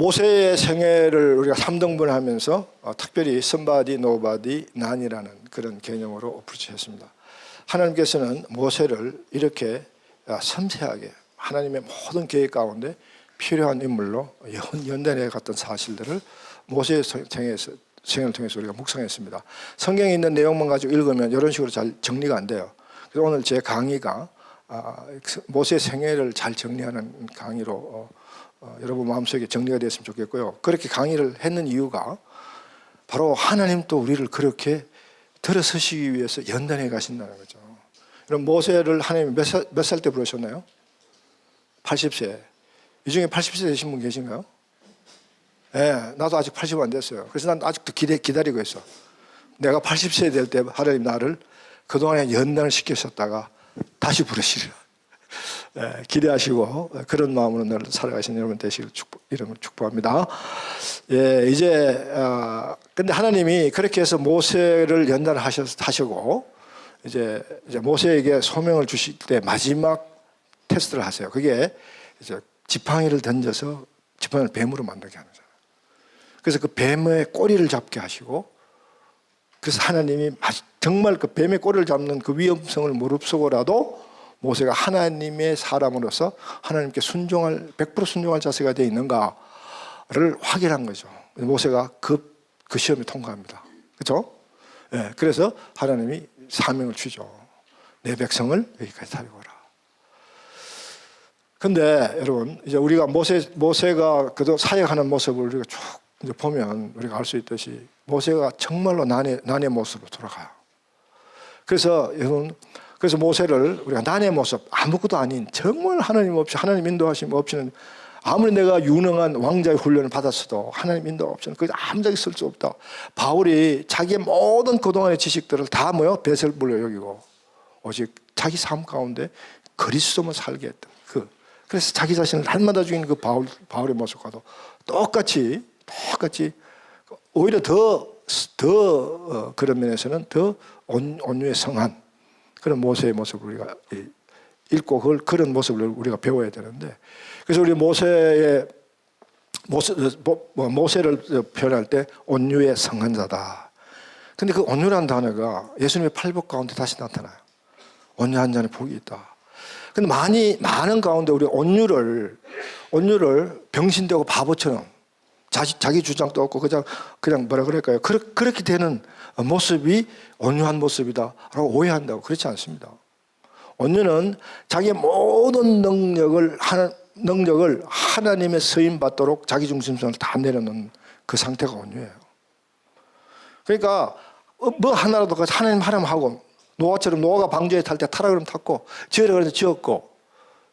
모세의 생애를 우리가 3등분하면서 특별히 somebody, nobody, none이라는 그런 개념으로 어프로치했습니다. 하나님께서는 모세를 이렇게 섬세하게 하나님의 모든 계획 가운데 필요한 인물로 연단해 갔던 사실들을 모세의 생애를 통해서 우리가 묵상했습니다. 성경에 있는 내용만 가지고 읽으면 이런 식으로 잘 정리가 안 돼요. 그래서 오늘 제 강의가 모세의 생애를 잘 정리하는 강의로 여러분 마음속에 정리가 됐으면 좋겠고요. 그렇게 강의를 했는 이유가 바로 하나님 또 우리를 그렇게 들어서시기 위해서 연단해 가신다는 거죠. 그럼 모세를 하나님이 몇 살 때 부르셨나요? 80세. 이 중에 80세 되신 분 계신가요? 네, 나도 아직 80 안 됐어요. 그래서 난 아직도 기다리고 있어. 내가 80세 될 때 하나님 나를 그동안에 연단을 시키셨다가 다시 부르시리라. 네, 기대하시고 그런 마음으로 늘 살아가신 여러분 되시길 이름으로 축복합니다. 예, 이제 근데 하나님이 그렇게 해서 모세를 연단하시고 이제 모세에게 소명을 주실 때 마지막 테스트를 하세요. 그게 이제 지팡이를 던져서 지팡이를 뱀으로 만들게 하는 거잖아요. 그래서 그 뱀의 꼬리를 잡게 하시고, 그래서 하나님이 정말 그 뱀의 꼬리를 잡는 그 위험성을 무릅쓰고라도 모세가 하나님의 사람으로서 하나님께 100% 순종할 자세가 되어 있는가를 확인한 거죠. 모세가 그 시험에 통과합니다. 그렇죠? 네, 그래서 하나님이 사명을 주죠. 내 백성을 여기까지 데리고 오라. 근데 여러분, 이제 우리가 모세가 그도 사역하는 모습을 우리가 쭉 이제 보면 우리가 알 수 있듯이 모세가 정말로 난의 모습으로 돌아가요. 그래서 여러분, 그래서 모세를 우리가 난의 모습, 아무것도 아닌 정말 하나님 없이, 하나님 인도하심 없이는, 아무리 내가 유능한 왕자의 훈련을 받았어도 하나님 인도 없이는 그 아무짝에 쓸 수 없다. 바울이 자기의 모든 그동안의 지식들을 다 배설물로 여기고 오직 자기 삶 가운데 그리스도만 살게 했던 그래서 자기 자신을 날마다 죽이는 그 바울의 모습과도 똑같이 오히려 더 그런 면에서는 더 온유에 성한 그런 모세의 모습을 우리가 읽고 그런 모습을 우리가 배워야 되는데, 그래서 우리 모세를 표현할 때 온유의 성한 자다. 근데 그 온유란 단어가 예수님의 팔복 가운데 다시 나타나요. 온유한 자는 복이 있다. 근데 많은 가운데 우리 온유를 병신되고 바보처럼 자기 주장도 없고 그냥 뭐라 그럴까요? 그렇게 되는 모습이 온유한 모습이다라고 오해한다고. 그렇지 않습니다. 온유는 자기의 모든 능력을 하나님의 쓰임 받도록 자기 중심성을 다 내려놓는 그 상태가 온유예요. 그러니까 뭐 하나라도 하나님 하고, 노아가 방주에 탈 때 타라 그러면 탔고, 지으라 그럴 때 지었고,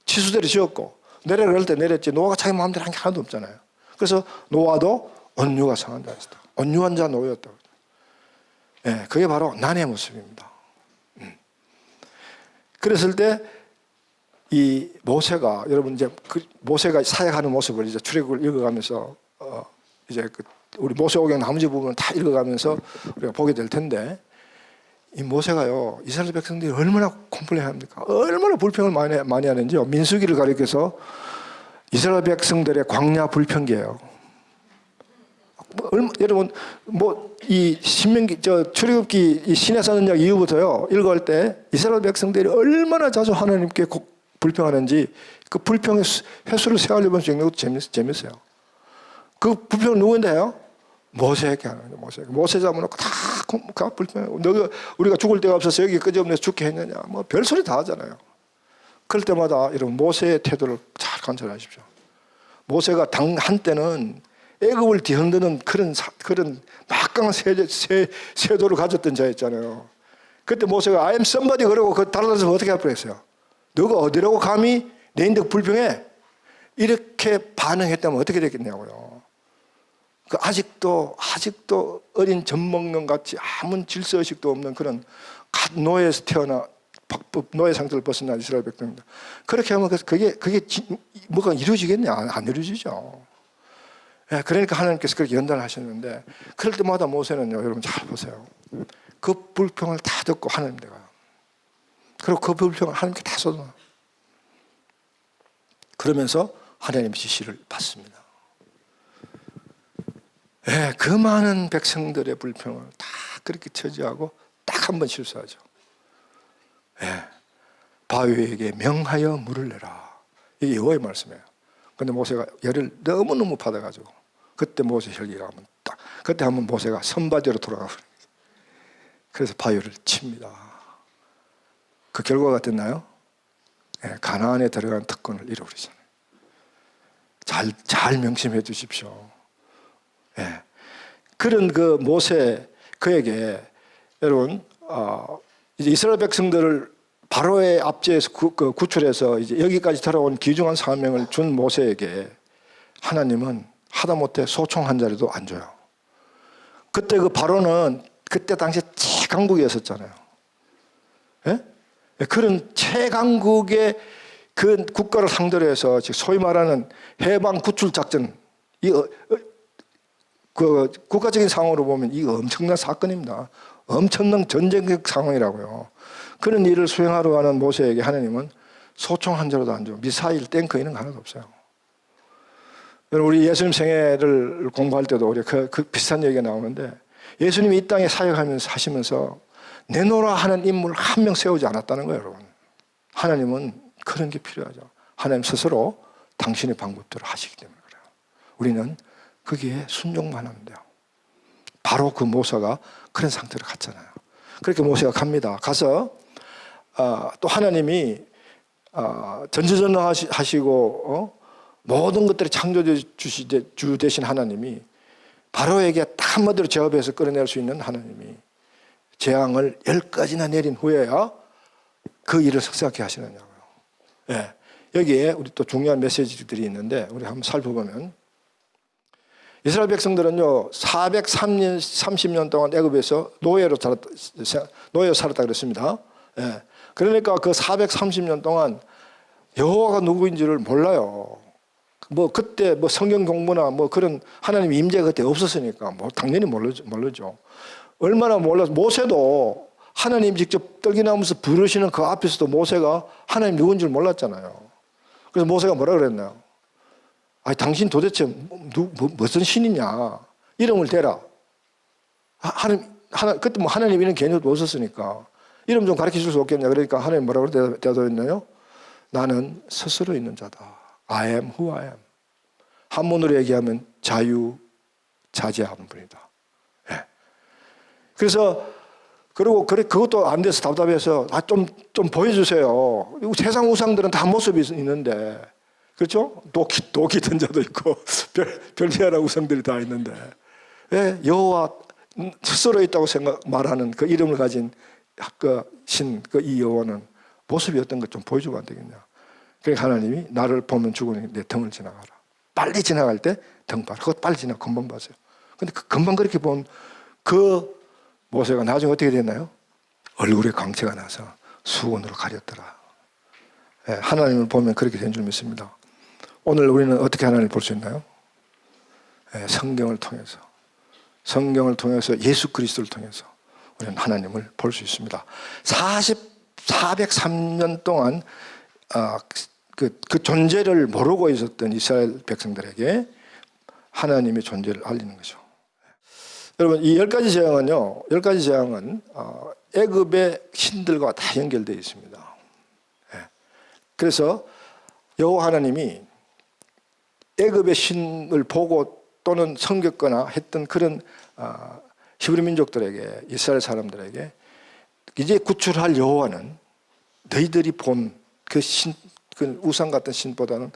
치수대로 지었고, 내려라 그럴 때 내렸지, 노아가 자기 마음대로 한 게 하나도 없잖아요. 그래서 노아도 온유가 성한 자였다. 온유한 자 노였다. 예, 그게 바로 난의 모습입니다. 그랬을 때 이 모세가, 여러분 이제 모세가 사역하는 모습을 이제 출애굽을 읽어가면서 이제 우리 모세오경 나머지 부분을 다 읽어가면서 우리가 보게 될 텐데, 이 모세가요, 이스라엘 백성들이 얼마나 컴플레인합니까? 얼마나 불평을 많이 하는지요. 민수기를 가리켜서 이스라엘 백성들의 광야 불평기예요. 여러분, 이 신명기, 출애굽기 이 신의 선언약 이후부터요, 읽을 때 이스라엘 백성들이 얼마나 자주 하나님께 불평하는지 그 불평의 횟수를 세어보면 정말 재밌어요. 그 불평은 누구인데요? 모세에게 하는 거예요. 모세 잡아놓고 다 불평하고, 너가 우리가 죽을 데가 없어서 여기 끄집어내서 죽게 했느냐, 뭐 별소리 다 하잖아요. 그럴 때마다 여러분 모세의 태도를 잘 관찰하십시오. 모세가 한때는 애굽을 뒤흔드는 그런 막강한 세도를 가졌던 자였잖아요. 그때 모세가 I am somebody 그러고 그 달라서 어떻게 할 뻔했어요? 너가 어디라고 감히 내 인덕 불평해? 이렇게 반응했다면 어떻게 됐겠냐고요. 아직도 어린 젖먹는 같이 아무 질서의식도 없는 그런 노예에서 태어나 노예 상태를 벗어난 이스라엘 백성입니다. 그렇게 하면 그게 뭐가 이루어지겠냐? 안 이루어지죠. 예, 그러니까 하나님께서 그렇게 연단을 하셨는데, 그럴 때마다 모세는요, 여러분 잘 보세요. 그 불평을 다 듣고 하나님 댁 가요. 그리고 그 불평을 하나님께 다 쏟아놔요. 그러면서 하나님의 지시를 받습니다. 예, 그 많은 백성들의 불평을 다 그렇게 처지하고 딱 한 번 실수하죠. 예, 바위에게 명하여 물을 내라. 이게 여호와의 말씀이에요. 근데 모세가 열을 너무너무 받아가지고 그때 모세 혈기가 한번 딱 그때 한번 모세가 선바디로 돌아가고 그래서 바위를 칩니다. 그 결과가 됐나요? 예, 가나안에 들어간 특권을 잃어버리잖아요. 잘 명심해 주십시오. 예, 그런 그 모세 그에게 여러분 이제 이스라엘 백성들을 바로의 압제에서 구출해서 이제 여기까지 돌아온 귀중한 사명을 준 모세에게 하나님은 하다못해 소총 한 자리도 안 줘요. 그때 그 바로는 그때 당시에 최강국이었었잖아요. 예? 그런 최강국의 그 국가를 상대로 해서 소위 말하는 해방 구출 작전, 그 국가적인 상황으로 보면 이거 엄청난 사건입니다. 엄청난 전쟁적 상황이라고요. 그런 일을 수행하러 가는 모세에게 하나님은 소총 한 자로도 안 줘. 미사일, 탱크 이런 거 하나도 없어요. 우리 예수님 생애를 공부할 때도 우리 그 비슷한 얘기가 나오는데 예수님이 이 땅에 사역하면서 하시면서 내노라 하는 인물 한 명 세우지 않았다는 거예요, 여러분. 하나님은 그런 게 필요하죠. 하나님 스스로 당신의 방법대로 하시기 때문에 그래요. 우리는 거기에 순종만 하면 돼요. 바로 그 모세가 그런 상태로 갔잖아요. 그렇게 모세가 갑니다. 가서 또 하나님이 전지전능하시고 모든 것들이 창조주 되신 하나님이 바로에게 딱 한마디로 제압해서 끌어낼 수 있는 하나님이 재앙을 10가지나 내린 후에야 그 일을 석세하게 하시느냐고요. 예, 여기에 우리 또 중요한 메시지들이 있는데 우리 한번 살펴보면 이스라엘 백성들은요 430년 동안 애굽에서 노예로 살았다 그랬습니다. 예, 그러니까 그 430년 동안 여호와가 누구인지를 몰라요. 뭐 그때 뭐 성경 공부나 뭐 그런 하나님 임재가 그때 없었으니까 뭐 당연히 모르죠. 얼마나 몰라서 모세도 하나님 직접 떨기나무에서 부르시는 그 앞에서도 모세가 하나님 누군지 몰랐잖아요. 그래서 모세가 뭐라 그랬나요? 아니 당신 도대체 무슨 신이냐? 이름을 대라. 그때 뭐 하나님 이런 개념도 없었으니까 이름 좀 가르쳐 줄 수 없겠냐? 그러니까 하나님 뭐라고 대답했나요? 나는 스스로 있는 자다. I am who I am. 한문으로 얘기하면 자유자재한 분이다. 예. 그래서 그리고 그것도 안 돼서 답답해서 좀 보여주세요. 세상 우상들은 다 모습이 있는데 그렇죠? 도끼 든 자도 있고 별미한 우상들이 다 있는데 왜 여호와 스스로 있다고 말하는 그 이름을 가진 이 여호와는 모습이 어떤 것 좀 보여주면 안 되겠냐? 그러니까 하나님이 나를 보면 죽으니 내 등을 지나가라. 빨리 지나갈 때 등 봐라. 그것 빨리 지나 금방 봤어요. 근데 금방 그렇게 본 그 모세가 나중에 어떻게 됐나요? 얼굴에 광채가 나서 수건으로 가렸더라. 예, 하나님을 보면 그렇게 된 줄 믿습니다. 오늘 우리는 어떻게 하나님을 볼 수 있나요? 예, 성경을 통해서 예수 그리스도를 통해서 우리는 하나님을 볼 수 있습니다. 403년 동안 그 존재를 모르고 있었던 이스라엘 백성들에게 하나님의 존재를 알리는 거죠. 여러분 이 10가지 재앙은요, 10가지 재앙은 애굽의 신들과 다 연결되어 있습니다. 그래서 여호와 하나님이 애굽의 신을 보고 또는 섬겼거나 했던 그런 히브리 민족들에게 이스라엘 사람들에게 이제 구출할 여호와는 너희들이 본 그 우상 같은 신보다는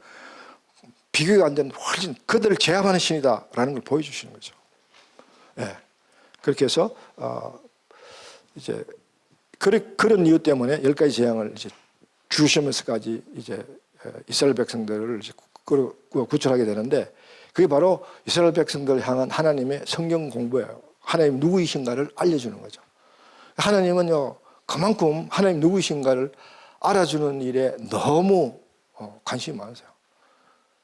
비교가 안 되는 훨씬 그들을 제압하는 신이다라는 걸 보여주시는 거죠. 예. 그렇게 해서 이제 그런 이유 때문에 10가지 재앙을 이제 주시면서까지 이제 이스라엘 백성들을 이제 구출하게 되는데 그게 바로 이스라엘 백성들을 향한 하나님의 성경 공부예요. 하나님 누구이신가를 알려주는 거죠. 하나님은요 그만큼 하나님 누구이신가를 알아주는 일에 너무 관심이 많으세요.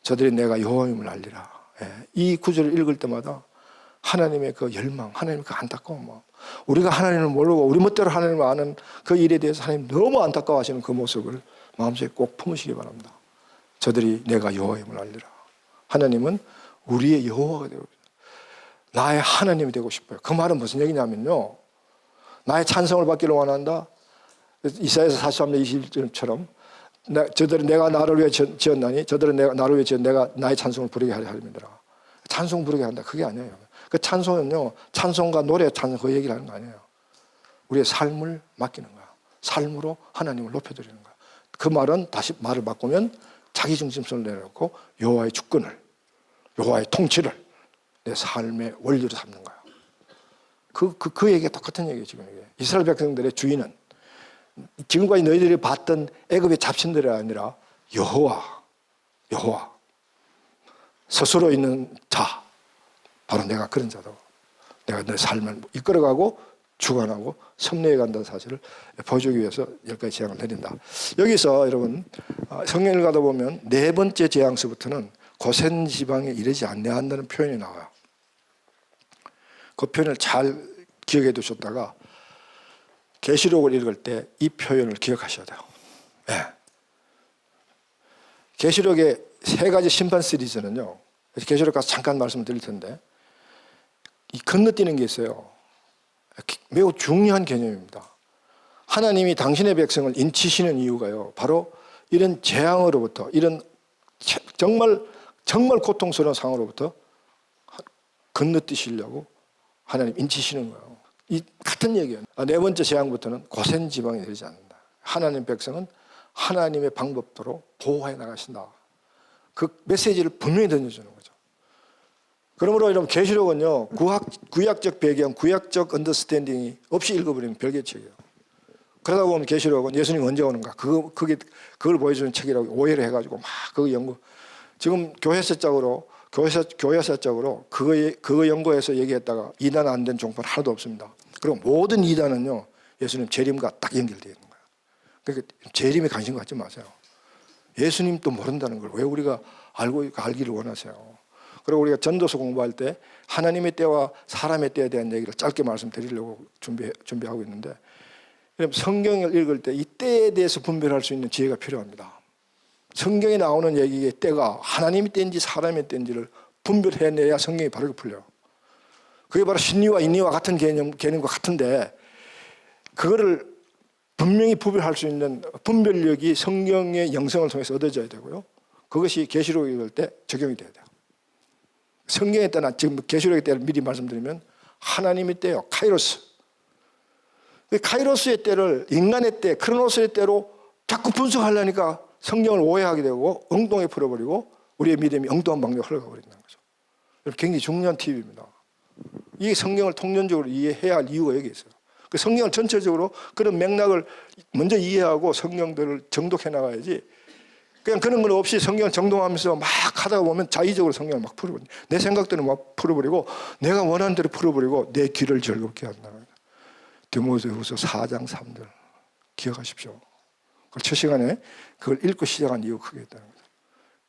저들이 내가 여호와임을 알리라. 예. 이 구절을 읽을 때마다 하나님의 그 열망, 하나님의 그 안타까운 마음, 우리가 하나님을 모르고 우리 멋대로 하나님을 아는 그 일에 대해서 하나님 너무 안타까워하시는 그 모습을 마음속에 꼭 품으시기 바랍니다. 저들이 내가 여호와임을 알리라. 하나님은 우리의 여호와가 되고 나의 하나님이 되고 싶어요. 그 말은 무슨 얘기냐면요, 나의 찬송을 받기를 원한다. 이사야서 43장 21절처럼 저들은 내가 나를 위해 지었나니 저들은 나를 위해 지은 내가 나의 찬송을 부르게 하려 함이더라. 찬송 부르게 한다. 그게 아니에요. 그 찬송은요, 찬송과 노래 찬송 그 얘기를 하는 거 아니에요. 우리의 삶을 맡기는 거야. 삶으로 하나님을 높여드리는 거야. 그 말은 다시 말을 바꾸면 자기 중심성을 내려놓고 여호와의 주권을, 여호와의 통치를 내 삶의 원리로 삼는 거야. 그 얘기가 똑같은 얘기예요. 지금 이게 이스라엘 백성들의 주인은 지금까지 너희들이 봤던 애굽의 잡신들이 아니라 여호와 스스로 있는 자, 바로 내가 그런 자다. 내가 내 삶을 이끌어가고 주관하고 섭리해 간다는 사실을 보여주기 위해서 10가지 재앙을 내린다. 여기서 여러분 성경을 가다 보면 네 번째 재앙서부터는 고센 지방에 이르지 아니한다는 표현이 나와요. 그 표현을 잘 기억해 두셨다가 계시록을 읽을 때 이 표현을 기억하셔야 돼요. 네. 계시록의 3가지 심판 시리즈는요, 계시록 가서 잠깐 말씀을 드릴 텐데, 이 건너뛰는 게 있어요. 매우 중요한 개념입니다. 하나님이 당신의 백성을 인치시는 이유가요, 바로 이런 재앙으로부터, 이런 정말 고통스러운 상황으로부터 건너뛰시려고 하나님 인치시는 거예요. 이 같은 얘기예요. 네 번째 재앙부터는 고센 지방이 되지 않는다. 하나님 백성은 하나님의 방법대로 보호해 나가신다. 그 메시지를 분명히 던져주는 거죠. 그러므로 여러분 계시록은요, 구약적 배경, 구약적 언더스탠딩이 없이 읽어버리면 별개 책이에요. 그러다 보면 계시록은 예수님 언제 오는가 그걸 보여주는 책이라고 오해를 해가지고 막 그거 연구. 지금 교회사적으로 그거 연구해서 얘기했다가 이단 안 된 종파는 하나도 없습니다. 그리고 모든 이단은요, 예수님 재림과 딱 연결되어 있는 거예요. 그러니까 재림에 관심 갖지 마세요. 예수님도 모른다는 걸 왜 우리가 알기를 원하세요? 그리고 우리가 전도서 공부할 때 하나님의 때와 사람의 때에 대한 얘기를 짧게 말씀드리려고 준비하고 있는데, 성경을 읽을 때 이 때에 대해서 분별할 수 있는 지혜가 필요합니다. 성경에 나오는 얘기의 때가 하나님의 때인지 사람의 때인지를 분별해내야 성경이 바르게 풀려요. 그게 바로 신의와 인의와 같은 개념과 같은데, 그거를 분명히 분별할 수 있는 분별력이 성경의 영성을 통해서 얻어져야 되고요. 그것이 계시록을 읽을 때 적용이 돼야 돼요. 성경의 때나 지금 계시록의 때를 미리 말씀드리면 하나님의 때요, 카이로스. 카이로스의 때를 인간의 때, 크로노스의 때로 자꾸 분석하려니까 성경을 오해하게 되고 엉뚱하게 풀어버리고 우리의 믿음이 엉뚱한 방향으로 흘러가 버린다는 거죠. 굉장히 중요한 팁입니다. 이게 성경을 통념적으로 이해해야 할 이유가 여기 있어요. 그 성경을 전체적으로 그런 맥락을 먼저 이해하고 성경들을 정독해 나가야지, 그냥 그런 건 없이 성경을 정독하면서 막 하다가 보면 자의적으로 성경을 막 풀어버리고 내 생각대로 막 풀어버리고 내가 원하는 대로 풀어버리고 내 귀를 즐겁게 한다. 디모데후서 4장 3절 기억하십시오. 그걸 첫 시간에 그걸 읽고 시작한 이유가 크게 있다는 거죠.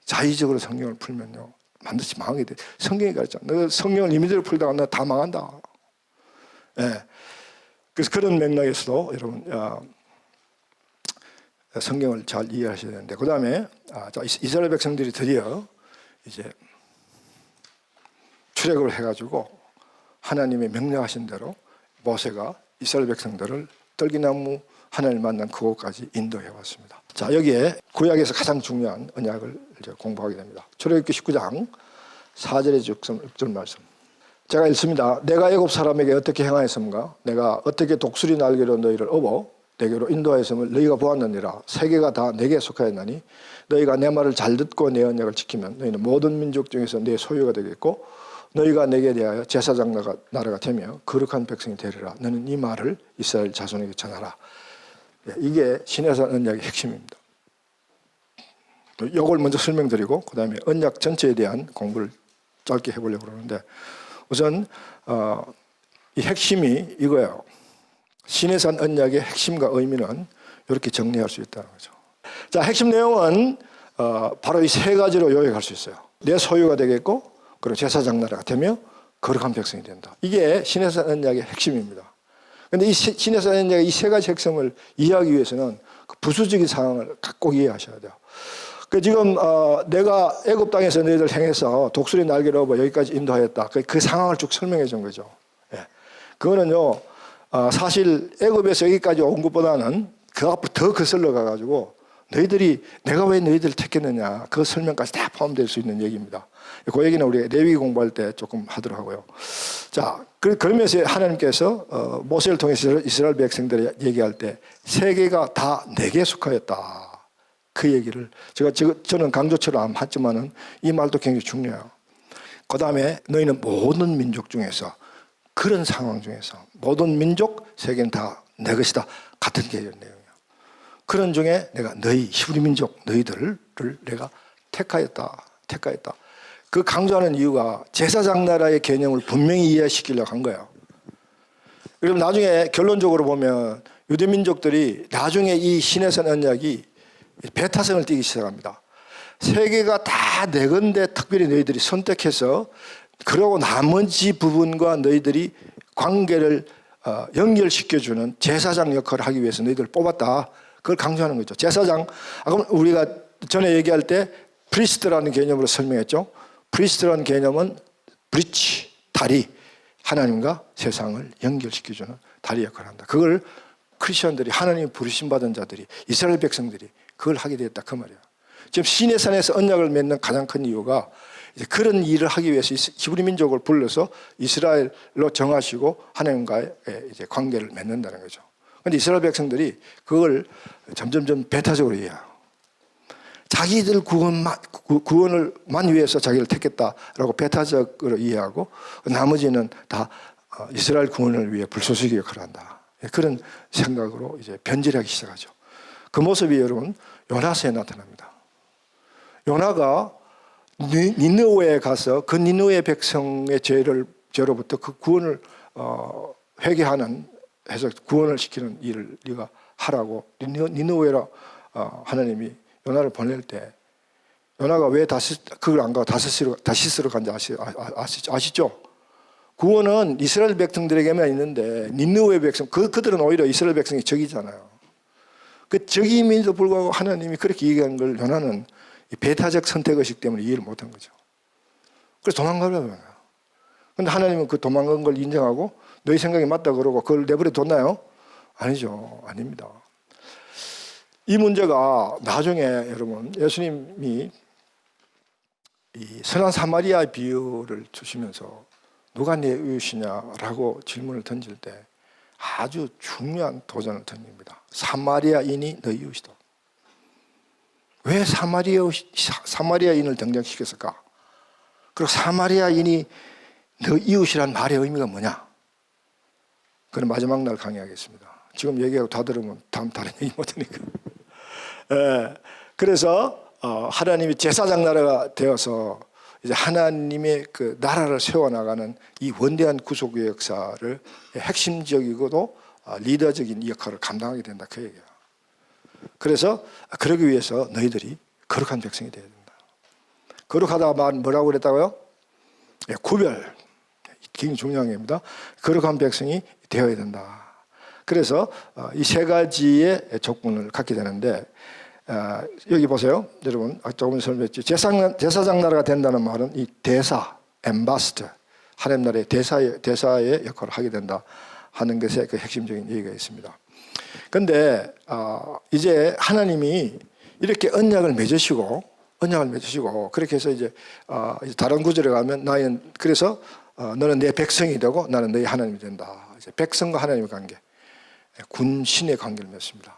자의적으로 성경을 풀면요, 반드시 망하게 돼. 성경이 가르쳐. 너 성경을 임의대로 풀다가 너 다 망한다. 예. 그래서 그런 맥락에서도 여러분 성경을 잘 이해하셔야 되는데, 그 다음에 이스라엘 백성들이 드디어 이제 출애굽을 해가지고 하나님의 명령하신 대로 모세가 이스라엘 백성들을 떨기나무 하나님을 만난 그곳까지 인도해 왔습니다. 자, 여기에 구약에서 가장 중요한 언약을 이제 공부하게 됩니다. 출애굽기 19장 4절에 6절 말씀. 제가 읽습니다. 내가 애굽 사람에게 어떻게 행하였음가? 내가 어떻게 독수리 날개로 너희를 업어 내게로 인도하였음을 너희가 보았느니라. 세계가 다 내게 속하였나니 너희가 내 말을 잘 듣고 내 언약을 지키면 너희는 모든 민족 중에서 내 소유가 되겠고 너희가 내게 대하여 제사장 나라가 되며 거룩한 백성이 되리라. 너는 이 말을 이스라엘 자손에게 전하라. 이게 시내산 언약의 핵심입니다. 이걸 먼저 설명드리고 그 다음에 언약 전체에 대한 공부를 짧게 해보려고 그러는데, 우선 이 핵심이 이거예요. 시내산 언약의 핵심과 의미는 이렇게 정리할 수 있다는 거죠. 자, 핵심 내용은 바로 이 3가지로 요약할 수 있어요. 내 소유가 되겠고, 그리고 제사장 나라가 되며 거룩한 백성이 된다. 이게 시내산 언약의 핵심입니다. 그런데 이 시내산 언약의 이 3가지 핵심을 이해하기 위해서는 그 부수적인 상황을 꼭 이해하셔야 돼요. 그 지금 내가 애굽 땅에서 너희들 행해서 독수리 날개를 업어 여기까지 인도하였다. 그 상황을 쭉 설명해 준 거죠. 예. 그거는요 사실 애굽에서 여기까지 온 것보다는 그 앞으로 더 거슬러 가가지고 너희들이 내가 왜 너희들을 택했느냐 그 설명까지 다 포함될 수 있는 얘기입니다. 그 얘기는 우리 레위기 공부할 때 조금 하도록 하고요. 자, 그러면서 하나님께서 모세를 통해서 이스라엘 백성들이 얘기할 때 세계가 다 내게 속하였다. 그 얘기를 저는 강조처럼 하지만은 이 말도 굉장히 중요해요. 그 다음에 너희는 모든 민족 중에서 그런 상황 중에서 모든 민족 세계는 다 내 것이다. 같은 내용이에요. 그런 중에 내가 너희 히브리 민족 너희들을 내가 택하였다. 그 강조하는 이유가 제사장 나라의 개념을 분명히 이해시키려고 한 거예요. 그럼 나중에 결론적으로 보면 유대 민족들이 나중에 이 신의 언약이 배타성을 띠기 시작합니다. 세계가 다 내 건데 특별히 너희들이 선택해서 그러고 나머지 부분과 너희들이 관계를 연결시켜주는 제사장 역할을 하기 위해서 너희들을 뽑았다. 그걸 강조하는 거죠. 제사장, 그럼 우리가 전에 얘기할 때 프리스트라는 개념으로 설명했죠. 프리스트라는 개념은 브리치, 다리, 하나님과 세상을 연결시켜주는 다리 역할을 한다. 그걸 크리스천들이 하나님 부르심 받은 자들이 이스라엘 백성들이 그걸 하게 되었다 그 말이에요. 지금 시내 산에서 언약을 맺는 가장 큰 이유가 이제 그런 일을 하기 위해서 히브리 민족을 불러서 이스라엘로 정하시고 하나님과의 이제 관계를 맺는다는 거죠. 그런데 이스라엘 백성들이 그걸 점점점 배타적으로 이해해요. 자기들 구원을만 위해서 자기를 택했다라고 배타적으로 이해하고 나머지는 다 이스라엘 구원을 위해 불쏘시개 역할을 한다. 그런 생각으로 이제 변질하기 시작하죠. 그 모습이 여러분 요나서에 나타납니다. 요나가 니느웨에 가서 그 니느웨 백성의 죄로부터 그 구원을 회개하는 해서 구원을 시키는 일을 네가 하라고 니느웨로 하나님이 요나를 보낼 때 요나가 왜 그걸 안 가고 다시스로 간지 아시죠? 구원은 이스라엘 백성들에게만 있는데 니느웨 백성 그들은 오히려 이스라엘 백성이 적이잖아요. 그 적임에도 불구하고 하나님이 그렇게 얘기한 걸 요나는 배타적 선택의식 때문에 이해를 못한 거죠. 그래서 도망가려고 해요. 그런데 하나님은 그 도망간 걸 인정하고 너희 생각이 맞다 그러고 그걸 내버려 뒀나요? 아니죠. 아닙니다. 이 문제가 나중에 여러분 예수님이 이 선한 사마리아 비유를 주시면서 누가 내 이웃이냐라고 질문을 던질 때 아주 중요한 도전을 던집니다. 사마리아인이 너 이웃이다. 왜 사마리아인을 등장시켰을까? 그리고 사마리아인이 너 이웃이란 말의 의미가 뭐냐? 그건 마지막 날 강의하겠습니다. 지금 얘기하고 다 들으면 다른 얘기 못하니까. 그래서 하나님이 제사장 나라가 되어서 이제 하나님의 그 나라를 세워나가는 이 원대한 구속의 역사를 핵심적이고도 리더적인 역할을 감당하게 된다 그 얘기야. 그래서 그러기 위해서 너희들이 거룩한 백성이 되어야 된다. 거룩하다 뭐라고 그랬다고요? 구별. 굉장히 중요한 겁니다. 거룩한 백성이 되어야 된다. 그래서 이 세 가지의 조건을 갖게 되는데 여기 보세요. 여러분 조금 설명했죠. 제사장 나라가 된다는 말은 이 대사, 엠바스터, 하나님 나라의 대사의 역할을 하게 된다 하는 것에 그 핵심적인 얘기가 있습니다. 그런데 이제 하나님이 이렇게 언약을 맺으시고 그렇게 해서 이제 다른 구절에 가면 그래서 너는 내 백성이 되고 나는 너희 하나님이 된다. 이제 백성과 하나님의 관계, 군신의 관계를 맺습니다.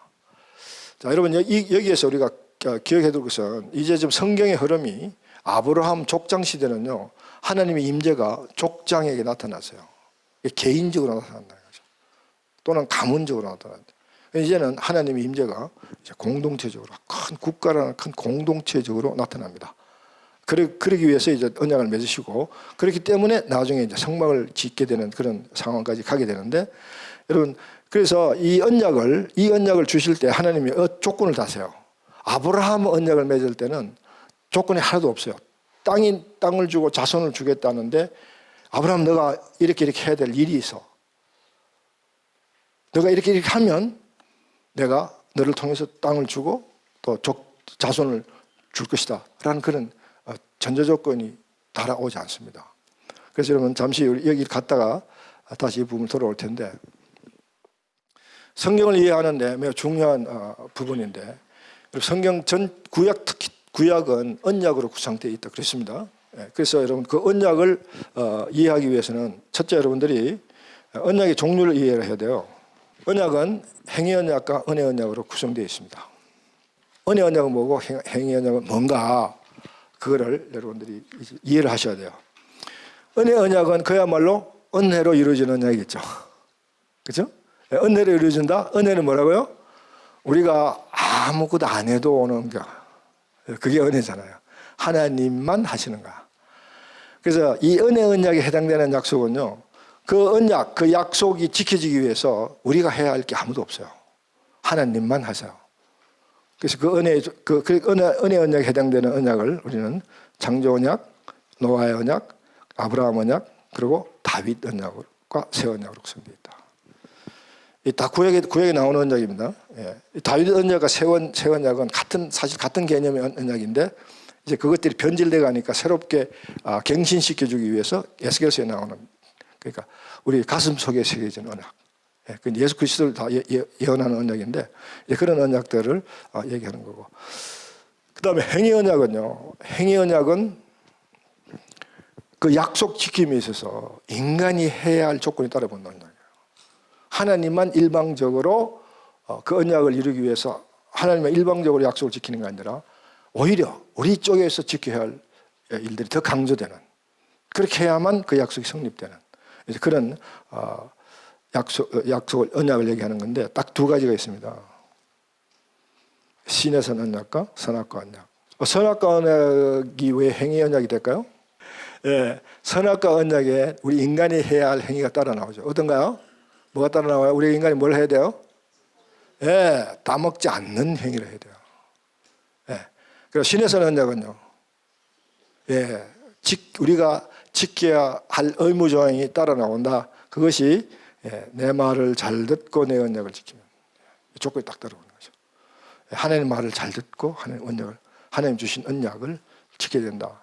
자, 여러분 여기에서 우리가 기억해둘 것은 이제 좀 성경의 흐름이 아브라함 족장 시대는요 하나님의 임재가 족장에게 나타났어요. 개인적으로 나타난다는 거죠. 또는 가문적으로 나타난다. 이제는 하나님의 임재가 이제 공동체적으로 큰 국가라는 큰 공동체적으로 나타납니다. 그러기 위해서 이제 언약을 맺으시고 그렇기 때문에 나중에 이제 성막을 짓게 되는 그런 상황까지 가게 되는데 여러분 그래서 이 언약을 주실 때 하나님이 조건을 다세요. 아브라함 언약을 맺을 때는 조건이 하나도 없어요. 땅을 주고 자손을 주겠다는데 아브라함 너가 이렇게 해야 될 일이 있어. 너가 이렇게 하면 내가 너를 통해서 땅을 주고 또 자손을 줄 것이다 라는 그런 전제 조건이 달아오지 않습니다. 그래서 여러분 잠시 여기 갔다가 다시 이 부분 돌아올 텐데, 성경을 이해하는데 매우 중요한 부분인데, 성경 전 구약, 특히 구약은 언약으로 구성되어 있다 그랬습니다. 그래서 여러분 그 언약을 이해하기 위해서는 첫째, 여러분들이 언약의 종류를 이해를 해야 돼요. 언약은 행위 언약과 은혜 언약으로 구성되어 있습니다. 은혜 언약은 뭐고 행위 언약은 뭔가, 그거를 여러분들이 이해를 하셔야 돼요. 은혜 언약은 그야말로 은혜로 이루어지는 언약이겠죠. 그렇죠? 은혜로 이루어진다. 은혜는 뭐라고요? 우리가 아무것도 안 해도 오는 거. 그게 은혜잖아요. 하나님만 하시는 거야. 그래서 이 은혜 언약에 해당되는 약속은요, 그 언약, 그 약속이 지켜지기 위해서 우리가 해야 할 게 아무도 없어요. 하나님만 하세요. 그래서 그 은혜 언약에 해당되는 언약을 우리는 창조 언약, 노아의 언약, 아브라함 언약, 그리고 다윗 언약과 새 언약으로 구성되어 있다. 이 다 구약에 나오는 언약입니다. 예. 다윗 언약과 새 언약은 사실 같은 개념의 언약인데, 이제 그것들이 변질돼 가니까 새롭게 갱신시켜주기 위해서 에스겔서에 나오는, 그러니까 우리 가슴 속에 새겨진 언약. 예. 그 예수 그리스도를 다 예언하는 언약인데, 그런 언약들을 얘기하는 거고. 그다음에 행위 언약은요. 행위 언약은 그 약속 지킴에 있어서 인간이 해야 할 조건이 따라붙는 언약이에요. 하나님만 일방적으로 그 언약을 이루기 위해서 하나님만 일방적으로 약속을 지키는 게 아니라 오히려 우리 쪽에서 지켜야 할 일들이 더 강조되는, 그렇게 해야만 그 약속이 성립되는 그런 언약을 얘기하는 건데, 딱 두 가지가 있습니다. 신의 언약과 선악과 언약. 선악과 언약이 왜 행위 언약이 될까요? 예, 선악과 언약에 우리 인간이 해야 할 행위가 따라 나오죠. 어떤가요? 뭐가 따라 나와요? 우리 인간이 뭘 해야 돼요? 예, 따먹지 않는 행위를 해야 돼요. 예. 그리고 신의 언약은요, 예, 우리가 지켜야 할 의무 조항이 따라 나온다. 그것이 내 말을 잘 듣고 내 언약을 지키면, 조건이 딱 따라오는 거죠. 하나님 말을 잘 듣고 하나님 주신 언약을 지켜야 된다.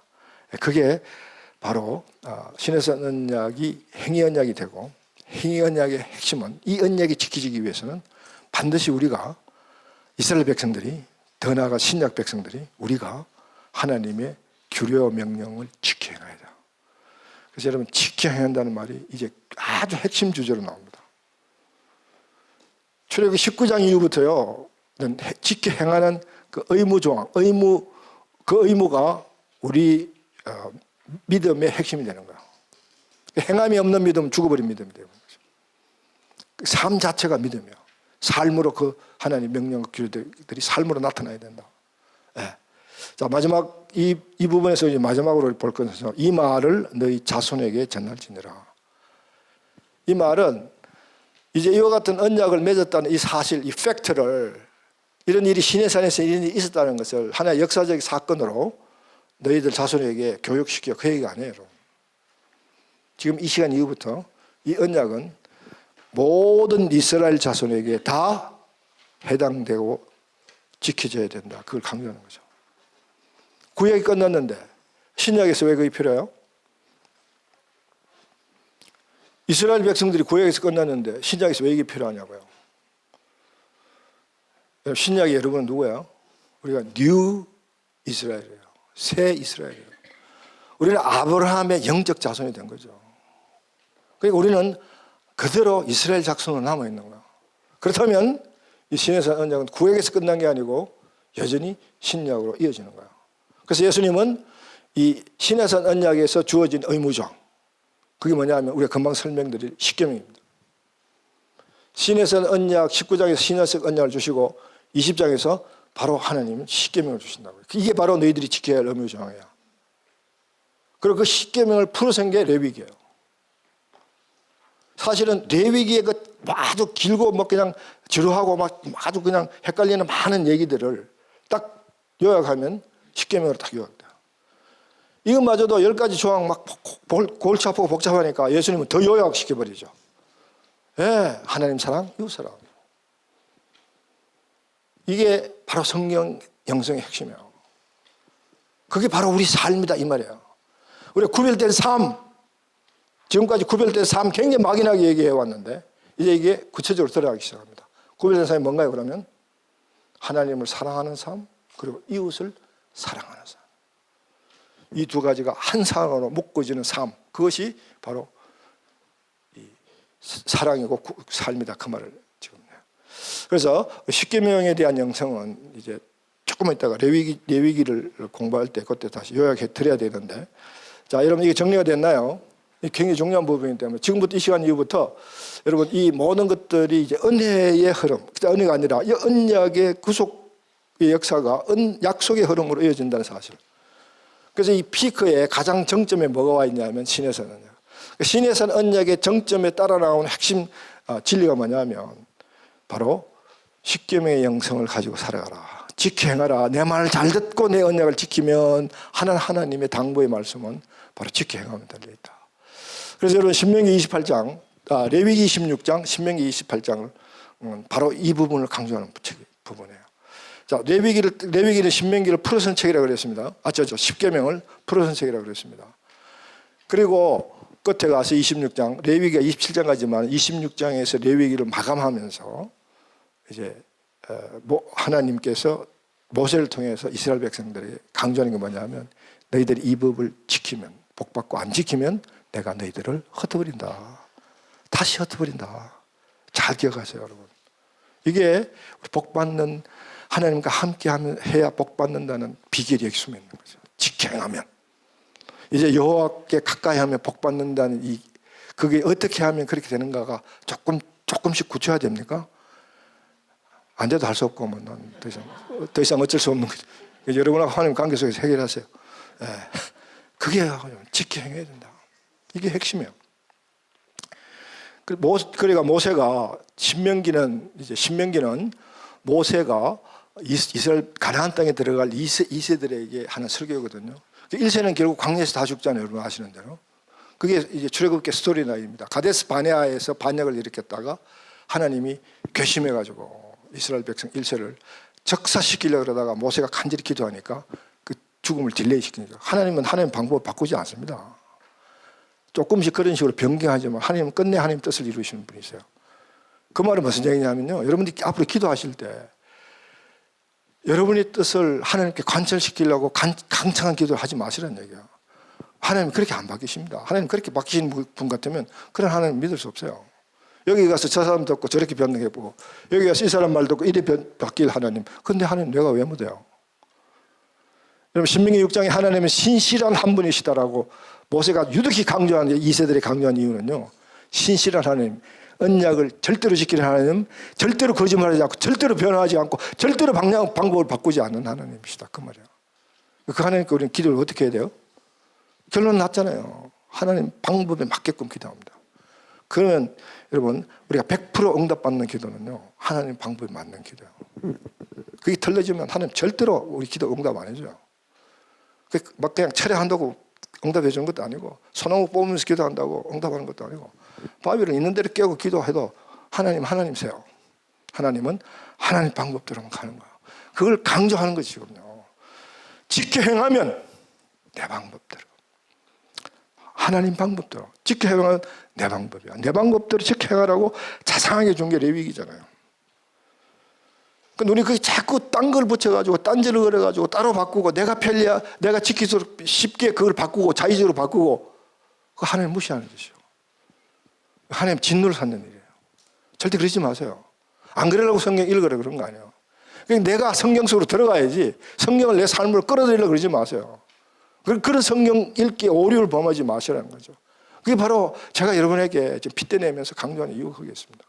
그게 바로 신의 언약이 행위 언약이 되고, 행위 언약의 핵심은, 이 언약이 지켜지기 위해서는 반드시 우리가, 이스라엘 백성들이, 더 나아가 신약 백성들이 우리가 하나님의 규례와 명령을 지켜 행해야 돼요. 그래서 여러분, 지켜 행한다는 말이 이제 아주 핵심 주제로 나옵니다. 출애굽기 19장 이후부터요, 지켜 행하는 그 의무 조항, 그 의무가 우리 믿음의 핵심이 되는 거예요. 행함이 없는 믿음은 죽어버린 믿음이 되는 거죠. 삶 자체가 믿음이에요. 삶으로 그 하나님 명령 규례들이 삶으로 나타나야 된다. 네. 자, 마지막 이 부분에서 이제 마지막으로 볼 것은, 이 말을 너희 자손에게 전할지니라. 이 말은 이제 이와 같은 언약을 맺었다는 이 사실, 이 팩트를, 이런 일이 시내산에서 이런 일이 있었다는 것을 하나의 역사적 사건으로 너희들 자손에게 교육시켜, 그 얘기가 아니에요. 지금 이 시간 이후부터 이 언약은 모든 이스라엘 자손에게 다 해당되고 지켜져야 된다. 그걸 강조하는 거죠. 구약이 끝났는데 신약에서 왜 그게 필요해요? 이스라엘 백성들이 구약에서 끝났는데 신약에서 왜 이게 필요하냐고요. 신약이 여러분은 누구예요? 우리가 뉴 이스라엘이에요. 새 이스라엘이에요. 우리는 아브라함의 영적 자손이 된 거죠. 그러니까 우리는 그대로 이스라엘 자손으로 남아있는 거예요. 그렇다면 이 신의 언약은 구약에서 끝난 게 아니고 여전히 신약으로 이어지는 거예요. 그래서 예수님은 이 신의 언약에서 주어진 의무조항, 그게 뭐냐면 우리가 금방 설명드릴 십계명입니다. 신의 언약 19장에서 신의 언약을 주시고 20장에서 바로 하나님은 십계명을 주신다고요. 이게 바로 너희들이 지켜야 할 의무조항이에요. 그리고 그 십계명을 풀어선 게 레위기예요. 사실은 레위기의 그 아주 길고 뭐 그냥 지루하고 막 아주 그냥 헷갈리는 많은 얘기들을 딱 요약하면 십계명으로 딱 요약돼요. 이것마저도 10가지 조항 막 골치 아프고 복잡하니까 예수님은 더 요약시켜버리죠. 예, 하나님 사랑, 이웃 사랑. 이게 바로 성경 영성의 핵심이에요. 그게 바로 우리 삶이다 이 말이에요. 우리가 구별된 삶, 지금까지 구별된 삶 굉장히 막연하게 얘기해 왔는데 이제 이게 구체적으로 들어가기 시작합니다. 구별된 삶이 뭔가요? 그러면 하나님을 사랑하는 삶, 그리고 이웃을 사랑하는 삶. 이 두 가지가 한 사람으로 묶어지는 삶, 그것이 바로 이 사랑이고 삶이다 그 말을 지금. 그래서 십계명에 대한 영성은 이제 조금 있다가 레위기를 공부할 때 그때 다시 요약해 드려야 되는데, 자 여러분 이게 정리가 됐나요? 이 굉장히 중요한 부분이기 때문에 지금부터 이 시간 이후부터 여러분 이 모든 것들이 이제 은혜의 흐름, 은혜가 아니라 이 언약의 구속의 역사가 약속의 흐름으로 이어진다는 사실. 그래서 이 피크의 가장 정점에 뭐가 와 있냐면 신해산은요. 신해산 언약의 정점에 따라 나오는 핵심 진리가 뭐냐면 바로 십계명의 영성을 가지고 살아가라, 지켜 행하라. 내 말을 잘 듣고 내 언약을 지키면 하나님의 당부의 말씀은 바로 지켜 행하면 달려있다. 그래서 여러분 신명기 28장, 레위기 26장, 신명기 28장을 바로 이 부분을 강조하는 부분이에요. 자, 레위기는 신명기를 풀어선 책이라고 그랬습니다. 십계명을 풀어선 책이라고 그랬습니다. 그리고 끝에 가서 26장, 레위기가 27장까지만 26장에서 레위기를 마감하면서 이제 하나님께서 모세를 통해서 이스라엘 백성들에게 강조하는 게 뭐냐면 너희들이 이 법을 지키면 복받고 안 지키면 내가 너희들을 흩어버린다. 다시 흩어버린다. 잘 기억하세요, 여러분. 이게 복받는, 하나님과 함께 해야 복받는다는 비결이 여기 숨어 있는 거죠. 지켜 행하면. 이제 여호와께 가까이 하면 복받는다는 그게 어떻게 하면 그렇게 되는가가 조금씩 굳혀야 됩니까? 안 돼도 할 수 없고, 더 이상 어쩔 수 없는 거죠. 여러분하고 하나님 관계 속에서 해결하세요. 예. 그게 지켜 행해야 된다. 이게 핵심이에요. 그러니까 모세가 신명기는 모세가 이스라엘 가나안 땅에 들어갈 2세들에게 하는 설교거든요. 1세는 결국 광야에서 다 죽잖아요. 여러분 아시는 대로. 그게 이제 출애굽기 스토리라인입니다. 가데스 바네아에서 반역을 일으켰다가 하나님이 괘씸해가지고 이스라엘 백성 1세를 적사시키려고 그러다가 모세가 간절히 기도하니까 그 죽음을 딜레이 시키니까 하나님은 하나님 방법을 바꾸지 않습니다. 조금씩 그런 식으로 변경하지만 하나님은 끝내 하나님 뜻을 이루시는 분이세요. 그 말은 무슨 얘기냐면요, 여러분들이 앞으로 기도하실 때 여러분의 뜻을 하나님께 관철시키려고 강창한 기도를 하지 마시라는 얘기예요. 하나님 그렇게 안 바뀌십니다. 하나님 그렇게 바뀌시는 분 같으면 그런 하나님 믿을 수 없어요. 여기 가서 저 사람 듣고 저렇게 변경해보고 여기 가서 이 사람 말 듣고 이래 바뀔 하나님, 근데 하나님 내가 왜 못해요? 여러분 신명기 6장에 하나님은 신실한 한 분이시다라고 모세가 유독히 강조한, 2세들이 강조한 이유는요, 신실한 하나님, 언약을 절대로 지키는 하나님, 절대로 거짓말하지 않고 절대로 변화하지 않고 절대로 방법을 바꾸지 않는 하나님이시다 그 말이에요. 그 하나님께 우리는 기도를 어떻게 해야 돼요? 결론 났잖아요. 하나님 방법에 맞게끔 기도합니다. 그러면 여러분 우리가 100% 응답받는 기도는요, 하나님 방법에 맞는 기도예요. 그게 틀려지면 하나님 절대로 우리 기도 응답 안 해줘요. 막 그냥 철회한다고 응답해 주는 것도 아니고, 소나무 뽑으면서 기도한다고 응답하는 것도 아니고, 바위를 있는 대로 깨고 기도해도 하나님이세요. 하나님은 하나님 방법대로만 가는 거예요. 그걸 강조하는 거지 지금요. 지켜 행하면 내 방법대로, 하나님 방법대로 지켜 행하면 내 방법이야. 내 방법대로 지켜 행하라고 자상하게 준 게 레위기잖아요. 우리 그게 자꾸 딴 걸 붙여가지고 딴지를 걸어가지고 따로 바꾸고 내가 편리야, 내가 지키도록 쉽게 그걸 바꾸고 자의적으로 바꾸고, 그거 하나님 무시하는 짓이요. 하나님 진노를 받는 일이에요. 절대 그러지 마세요. 안 그러려고 성경 읽으라 그런 거 아니에요. 그러니까 내가 성경 속으로 들어가야지 성경을 내 삶으로 끌어들이려고 그러지 마세요. 그런 성경 읽기에 오류를 범하지 마시라는 거죠. 그게 바로 제가 여러분에게 지금 핏대 내면서 강조하는 이유가 그겠습니다.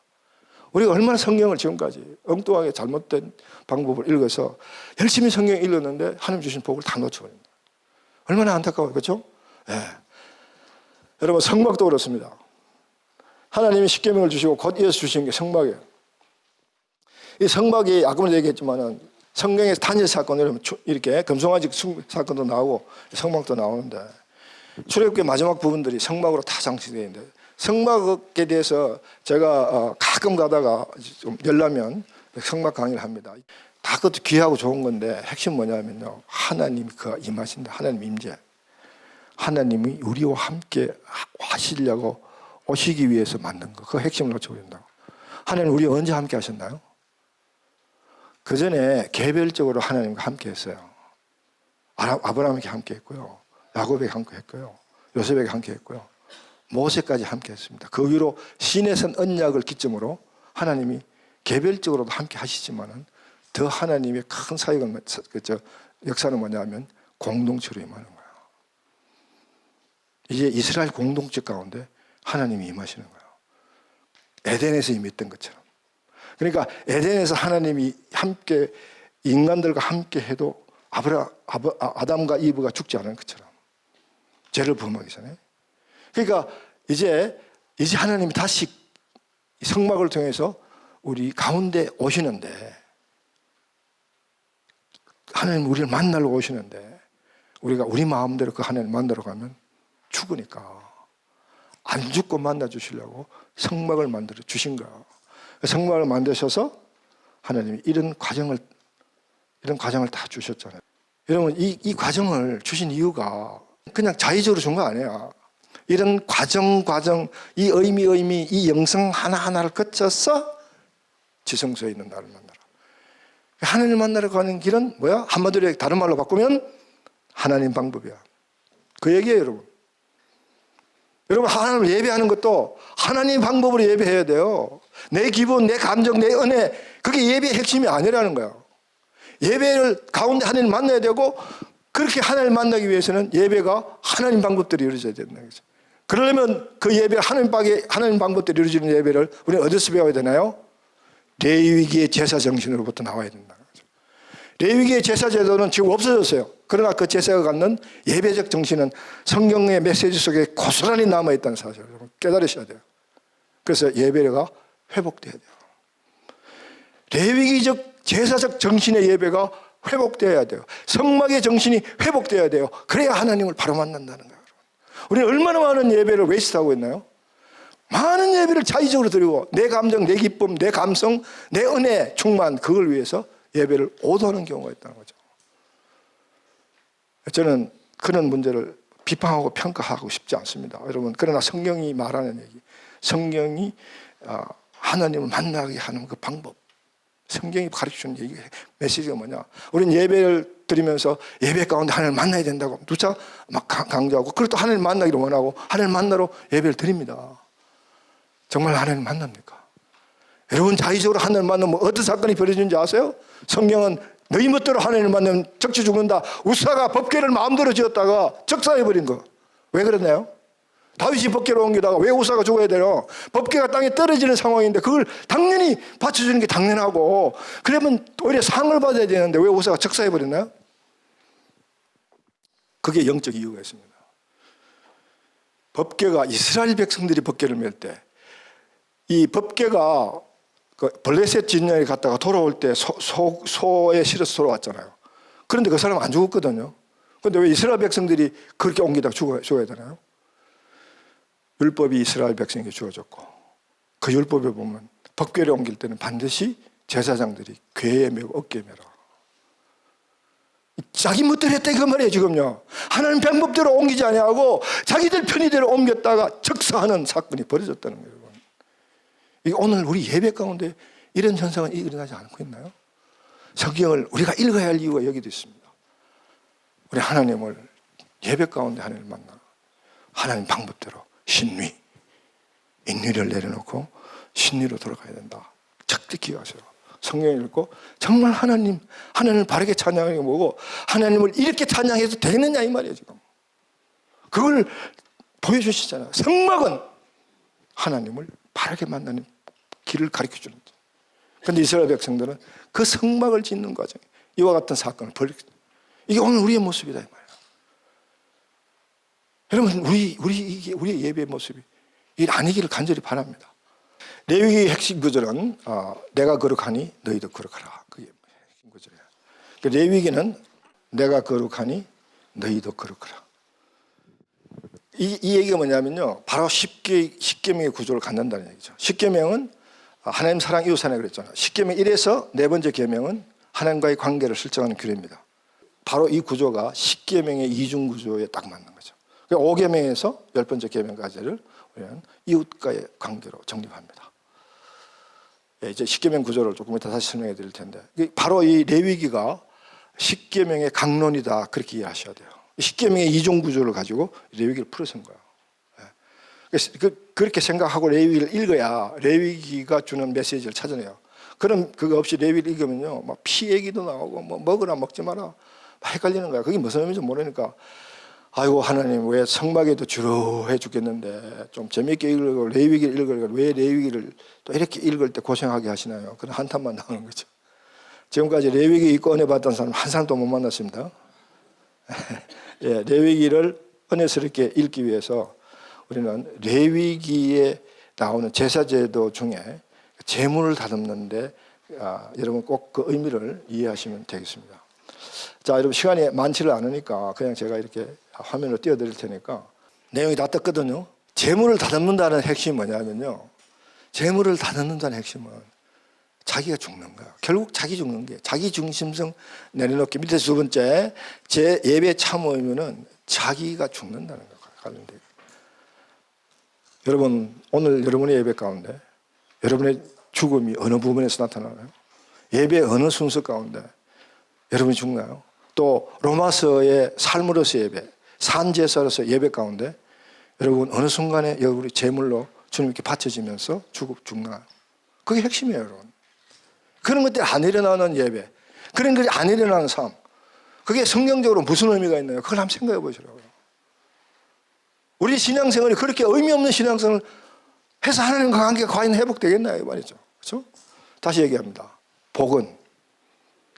우리가 얼마나 성경을 지금까지 엉뚱하게 잘못된 방법을 읽어서 열심히 성경 읽었는데 하나님 주신 복을 다 놓쳐버립니다. 얼마나 안타까워요. 그렇죠? 네. 여러분 성막도 그렇습니다. 하나님이 십계명을 주시고 곧 이어서 주신 게 성막이에요. 이 성막이 아까도 얘기했지만은 성경에서 단일 사건을 이렇게 금송아지 사건도 나오고 성막도 나오는데, 출애굽기 마지막 부분들이 성막으로 다 장식되어 있는데, 성막에 대해서 제가 가끔 가다가 좀 열나면 성막 강의를 합니다. 그것도 귀하고 좋은 건데 핵심 뭐냐면요, 하나님이 그 임하신다. 하나님 임재. 하나님이 우리와 함께 하시려고 오시기 위해서 만든 거. 그 핵심을 놓치고 된다고. 하나님 우리 언제 함께 하셨나요? 그 전에 개별적으로 하나님과 함께 했어요. 아브라함에게 함께 했고요. 야곱에게 함께 했고요. 요셉에게 함께 했고요. 모세까지 함께 했습니다. 그 위로 신에선 언약을 기점으로 하나님이 개별적으로도 함께 하시지만은 더 하나님의 큰 사역은, 역사는 뭐냐면 공동체로 임하는 거예요. 이제 이스라엘 공동체 가운데 하나님이 임하시는 거예요. 에덴에서 임했던 것처럼. 그러니까 에덴에서 하나님이 함께 인간들과 함께 해도 아담과 이브가 죽지 않은 것처럼, 죄를 범하기 전에. 그러니까 이제 하나님이 다시 성막을 통해서 우리 가운데 오시는데, 하나님 우리를 만나러 오시는데, 우리가 우리 마음대로 그 하나님 만나러 가면 죽으니까 안 죽고 만나 주시려고 성막을 만들어 주신 거야. 성막을 만드셔서 하나님이 이런 과정을 다 주셨잖아요. 여러분, 이 과정을 주신 이유가 그냥 자의적으로 준 거 아니야. 이런 과정, 이 의미, 이 영성 하나하나를 거쳐서 지성소에 있는 나를 만나라. 하나님 만나러 가는 길은 뭐야? 한마디로 다른 말로 바꾸면 하나님 방법이야. 그 얘기예요, 여러분. 여러분, 하나님을 예배하는 것도 하나님 방법으로 예배해야 돼요. 내 기분, 내 감정, 내 은혜, 그게 예배의 핵심이 아니라는 거야. 예배를 가운데 하나님 만나야 되고, 그렇게 하나님 만나기 위해서는 예배가 하나님 방법대로 이루어져야 된다는 거죠. 그러려면 그 예배가 하나님 방법대로 이루어지는 예배를 우리는 어디서 배워야 되나요? 레위기의 제사 정신으로부터 나와야 된다는 거죠. 레위기의 제사 제도는 지금 없어졌어요. 그러나 그 제사가 갖는 예배적 정신은 성경의 메시지 속에 고스란히 남아있다는 사실을 깨달으셔야 돼요. 그래서 예배가 회복돼야 돼요. 레위기적 제사적 정신의 예배가 회복돼야 돼요. 성막의 정신이 회복돼야 돼요. 그래야 하나님을 바로 만난다는 거예요. 우리는 얼마나 많은 예배를 웨이스트하고 있나요? 많은 예배를 자의적으로 드리고, 내 감정, 내 기쁨, 내 감성, 내 은혜, 충만, 그걸 위해서 예배를 오도하는 경우가 있다는 거죠. 저는 그런 문제를 비판하고 평가하고 싶지 않습니다, 여러분. 그러나 성경이 말하는 얘기, 성경이 하나님을 만나게 하는 그 방법, 성경이 가르쳐주는 얘기, 메시지가 뭐냐? 우리는 예배를 드리면서 예배 가운데 하나님을 만나야 된다고 누차 막 강조하고, 그리고 또 하나님을 만나기를 원하고 하나님을 만나러 예배를 드립니다. 정말 하나님을 만납니까? 여러분, 자의적으로 하나님을 만나면 어떤 사건이 벌어지는지 아세요? 성경은 너희 멋대로 하나님을 만나면 적시 죽는다. 우사가 법궤를 마음대로 지었다가 적사해버린 거. 왜 그랬나요? 다윗이 법궤를 옮기다가 왜 우사가 죽어야 돼요? 법궤가 땅에 떨어지는 상황인데 그걸 당연히 받쳐주는 게 당연하고, 그러면 오히려 상을 받아야 되는데 왜 우사가 적사해버렸나요? 그게 영적 이유가 있습니다. 법궤가, 이스라엘 백성들이 법궤를 맬 때, 이 법궤가 그 블레셋 진영에 갔다가 돌아올 때 소에 실어서 돌아왔잖아요. 그런데 그 사람은 안 죽었거든요. 그런데 왜 이스라엘 백성들이 그렇게 옮기다가 죽어야 되나요? 율법이 이스라엘 백성에게 주어졌고, 그 율법에 보면 법궤를 옮길 때는 반드시 제사장들이 궤에 메고 어깨에 메라. 자기 멋대로 했다 이거 말이에요. 지금요, 하나님 방법대로 옮기지 아니하고 자기들 편의대로 옮겼다가 적사하는 사건이 벌어졌다는 거예요. 오늘 우리 예배 가운데 이런 현상은 일어나지 않고 있나요? 성경을 우리가 읽어야 할 이유가 여기도 있습니다. 우리 하나님을 예배 가운데 하나님을 만나 하나님 방법대로 신위, 인위를 내려놓고 신위로 돌아가야 된다. 절대 기억하세요. 성경을 읽고 정말 하나님을 바르게 찬양하는 게 뭐고, 하나님을 이렇게 찬양해도 되느냐 이 말이에요. 지금 그걸 보여주시잖아요. 성막은 하나님을 바르게 만나는 길을 가르쳐주는 거죠. 그런데 이스라엘 백성들은 그 성막을 짓는 과정에 이와 같은 사건을 벌이게 됩니다. 이게 오늘 우리의 모습이다 이 말이에요. 여러분, 우리의 예배의 모습이 일 아니기를 간절히 바랍니다. 레위기의 핵심 구절은 내가 거룩하니 너희도 거룩하라. 그게 핵심 구절이에요. 레위기는 내가 거룩하니 너희도 거룩하라. 이 얘기가 뭐냐면요, 바로 십계명의 구조를 갖는다는 얘기죠. 십계명은 하나님 사랑 이웃 사랑 그랬잖아요. 십계명 1에서 네 번째 계명은 하나님과의 관계를 설정하는 규례입니다. 바로 이 구조가 10계명의 이중 구조에 딱 맞는 거죠. 5계명에서 10번째 계명까지를 우리는 이웃과의 관계로 정립합니다. 이제 10계명 구조를 조금 이따 다시 설명해 드릴 텐데, 바로 이 레위기가 10계명의 강론이다, 그렇게 이해하셔야 돼요. 10계명의 이중 구조를 가지고 레위기를 풀어선 거예요. 그렇게 생각하고 레위기를 읽어야 레위기가 주는 메시지를 찾아내요. 그럼 그거 없이 레위기를 읽으면요, 막 피 얘기도 나오고 뭐 먹으라 먹지 마라 막 헷갈리는 거야. 그게 무슨 의미인지 모르니까, 아이고 하나님 왜 성막에도 주로해 죽겠는데 좀 재미있게 읽으려고 레위기를 읽으려고 왜 레위기를 또 이렇게 읽을 때 고생하게 하시나요? 그런 한탄만 나오는 거죠. 지금까지 레위기 꺼내봤던 사람 한 사람도 못 만났습니다. 예, 레위기를 은혜스럽게 읽기 위해서 우리는 레위기에 나오는 제사제도 중에 제물을 다듬는데 여러분 꼭 그 의미를 이해하시면 되겠습니다. 자, 여러분 시간이 많지를 않으니까 그냥 제가 이렇게 화면으로 띄워드릴 테니까 내용이 다 떴거든요. 제물을 다듬는다는 핵심이 뭐냐면요, 제물을 다듬는다는 핵심은 자기가 죽는 거야. 결국 자기 죽는 게 자기 중심성 내려놓기. 밑에 두 번째, 제 예배 참호 의미는 자기가 죽는다는 것과 관련돼요. 여러분, 오늘 여러분의 예배 가운데 여러분의 죽음이 어느 부분에서 나타나나요? 예배 어느 순서 가운데 여러분이 죽나요? 또 로마서의 삶으로서 예배, 산제사로서 예배 가운데 여러분 어느 순간에 여러분이 제물로 주님께 바쳐지면서 죽나요? 그게 핵심이에요, 여러분. 그런 것들이 안 일어나는 예배, 그런 것이 안 일어나는 삶, 그게 성경적으로 무슨 의미가 있나요? 그걸 한번 생각해 보시라고요. 우리 신앙생활이 그렇게 의미 없는 신앙생활을 해서 하나님과 관계가 과연 회복되겠나요? 말이죠. 그렇죠? 다시 얘기합니다. 복은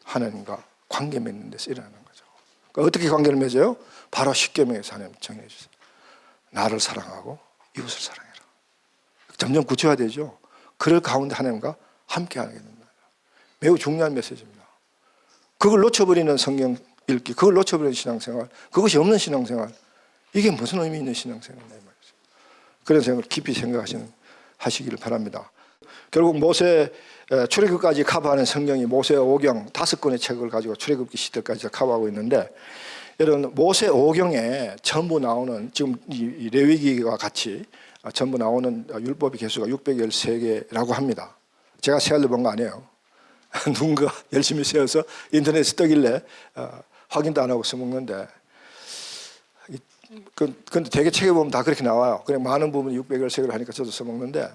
하나님과 관계 맺는 데서 일어나는 거죠. 그러니까 어떻게 관계를 맺어요? 바로 10계명에서 하나님 정해 주세요. 나를 사랑하고 이웃을 사랑해라. 점점 구체화되죠. 그럴 가운데 하나님과 함께 하게 된다. 매우 중요한 메시지입니다. 그걸 놓쳐버리는 성경 읽기, 그걸 놓쳐버리는 신앙생활, 그것이 없는 신앙생활, 이게 무슨 의미 있는 신앙생활이냐 말이죠. 그런 생각을 깊이 하시기를 바랍니다. 결국 모세 출애굽까지 커버하는 성경이 모세 오경 5권의 책을 가지고 출애굽기 시대까지 커버하고 있는데, 여러분 모세 오경에 전부 나오는, 지금 이 레위기와 같이 전부 나오는 율법의 개수가 613개라고 합니다. 제가 세알려 본 거 아니에요. 누군가 열심히 세워서 인터넷에 뜨길래 확인도 안 하고 써먹는데, 근데 대개 책에 보면 다 그렇게 나와요. 그냥 많은 부분이 613개를 하니까 저도 써먹는데,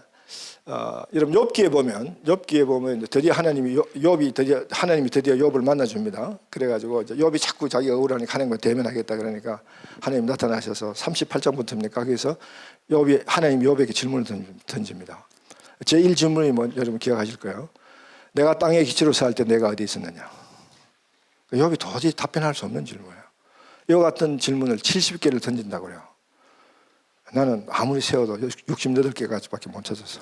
여러분 욥기에 보면 드디어 하나님이 욥을 만나줍니다. 그래가지고 욥이 자꾸 자기가 억울하니까 하나님과 대면하겠다 그러니까 하나님 나타나셔서 38장부터입니까? 거기서 하나님이 욥에게 질문을 던집니다. 제 1질문이 뭐 여러분 기억하실 거예요. 내가 땅에 기초로 살 때 내가 어디 있었느냐? 욥이 도저히 답변할 수 없는 질문이에요. 이와 같은 질문을 70개를 던진다고 그래요. 나는 아무리 세워도 68개까지밖에 못 찾았어.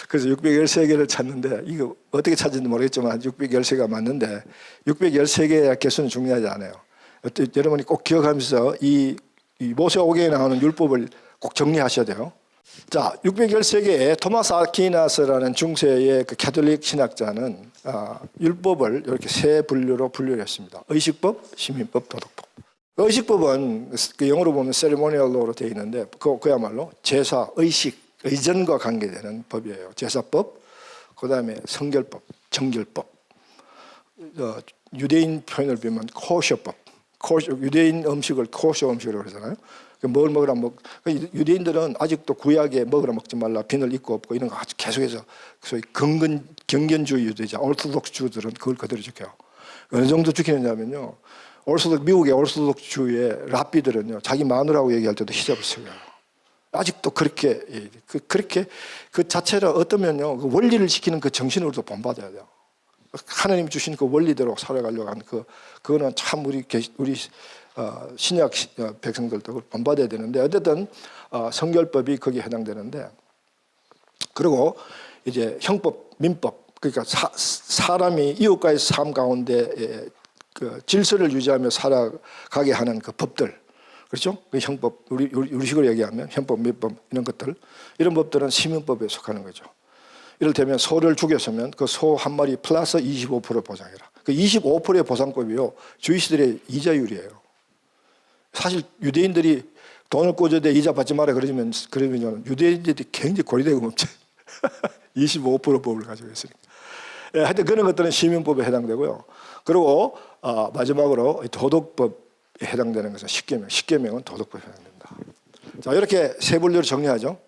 그래서 613개를 찾는데, 이거 어떻게 찾았는지 모르겠지만 613개가 맞는데, 613개의 개수는 중요하지 않아요. 여러분이 꼭 기억하면서 이 모세 오경에 나오는 율법을 꼭 정리하셔야 돼요. 자, 613개의 토마스 아퀴나스라는 중세의 그 가톨릭 신학자는 율법을 이렇게 세 분류로 분류했습니다. 의식법, 시민법, 도덕법. 의식법은 그 영어로 보면 ceremonial law로 되어 있는데, 그야말로 제사, 의식, 의전과 관계되는 법이에요. 제사법, 그 다음에 성결법, 정결법, 유대인 표현을 보면 코셔법, 유대인 음식을 코셔 음식이라고 그러잖아요. 뭘 먹으라 유대인들은 아직도 구약에 먹으라 먹지 말라, 비늘 있고 없고 이런 거 아주 계속해서 소위 경건주의 유대자, 오르토독스 주들은 그걸 그대로 지켜요. 어느 정도 지키느냐면요, 미국의 오르토독스주의 랍비들은요, 자기 마누라고 얘기할 때도 히잡을 써요. 아직도 그렇게 그 자체를 어떠면요, 그 원리를 지키는 그 정신으로도 본받아야 돼요. 하나님 주신 그 원리대로 살아가려고 하는 그거는 참 우리 신약 백성들도 그걸 본받아야 되는데, 어쨌든 성결법이 거기에 해당되는데, 그리고 이제 형법, 민법, 그러니까 사람이 이웃과의 삶 가운데 그 질서를 유지하며 살아가게 하는 그 법들, 그렇죠? 그 형법, 우리식으로 얘기하면 형법, 민법 이런 것들, 이런 법들은 시민법에 속하는 거죠. 이를테면 소를 죽였으면 그 소 한 마리 플러스 25% 보상해라. 그 25%의 보상법이요, 주이시들의 이자율이에요. 사실 유대인들이 돈을 꽂아대 이자 받지 마라 그러면 유대인들이 굉장히 고리대금 없지. 25% 법을 가지고 있으니까. 예, 하여튼 그런 것들은 시민법에 해당되고요. 그리고 마지막으로 도덕법에 해당되는 것은 십계명. 십계명은 도덕법에 해당된다. 자, 이렇게 세 분류로 정리하죠.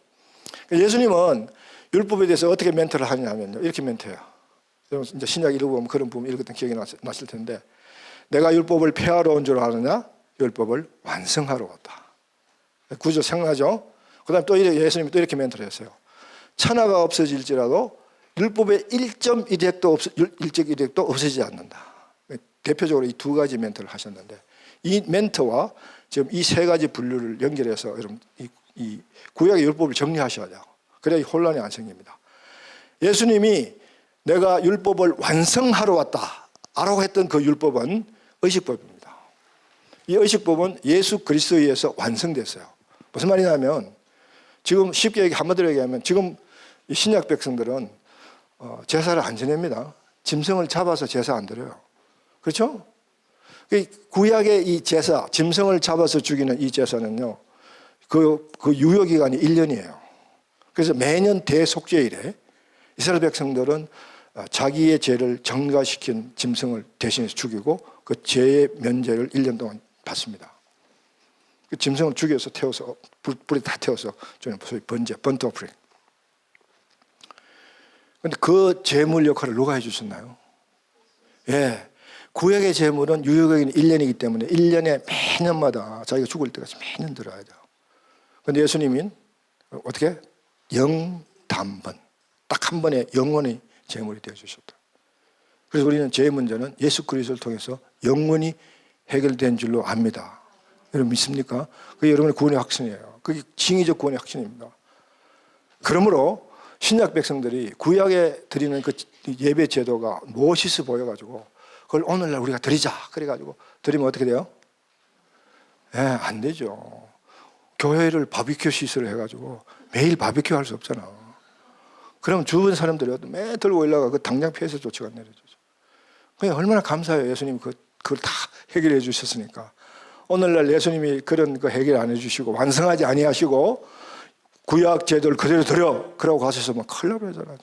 예수님은 율법에 대해서 어떻게 멘트를 하냐면요, 이렇게 멘트해요. 이제 신약 읽어보면 그런 부분 읽었던 기억이 났을 텐데, 내가 율법을 폐하러 온 줄 아느냐? 율법을 완성하러 왔다. 구조 생각나죠? 그 다음에 또 예수님이 또 이렇게 멘트를 했어요. 천하가 없어질지라도 율법의 1.1획도 없어지지 않는다. 대표적으로 이 두 가지 멘트를 하셨는데, 이 멘트와 지금 이 세 가지 분류를 연결해서 여러분 이 구약의 율법을 정리하셔야 돼요. 그래야 혼란이 안 생깁니다. 예수님이 내가 율법을 완성하러 왔다 라고 했던 그 율법은 의식법입니다. 이 의식법은 예수 그리스도에 의해서 완성됐어요. 무슨 말이냐면, 지금 쉽게 한마디로 얘기하면 지금 신약 백성들은 제사를 안 지냅니다. 짐승을 잡아서 제사 안 드려요. 그렇죠? 구약의 이 제사, 짐승을 잡아서 죽이는 이 제사는요, 그 유효기간이 1년이에요. 그래서 매년 대속죄일에 이스라엘 백성들은 자기의 죄를 정가시킨 짐승을 대신해서 죽이고 그 죄의 면제를 1년 동안 받습니다. 그 짐승을 죽여서 태워서 불에 다 태워서 저는 소위 번트 오프링. 그런데 그 제물 역할을 누가 해주셨나요? 예, 구약의 제물은 유효기간이 1년이기 때문에 1년에 매년마다 자기가 죽을 때까지 매년 들어야 돼요. 그런데 예수님은 어떻게? 영단번, 딱 한 번에 영원히 제물이 되어주셨다. 그래서 우리는 죄의 문제는 예수 그리스도를 통해서 영원히 해결된 줄로 압니다. 여러분 믿습니까? 그게 여러분의 구원의 확신이에요. 그게 징의적 구원의 확신입니다. 그러므로 신약 백성들이 구약에 드리는 그 예배 제도가 멋있어 보여가지고 그걸 오늘날 우리가 드리자 그래가지고 드리면 어떻게 돼요? 예, 안 되죠. 교회를 바비큐 시설을 해가지고 매일 바비큐 할 수 없잖아. 그러면 주변 사람들이 매일 들고 올라가 그 당장 폐쇄 조치가 내려지죠. 그냥 얼마나 감사해요. 예수님이 그걸 다 해결해 주셨으니까. 오늘날 예수님이 그런 거 해결 안 해주시고 완성하지 아니하시고 구약 제도를 그대로 드려 그러고 가셔서 막 큰일 나잖아요.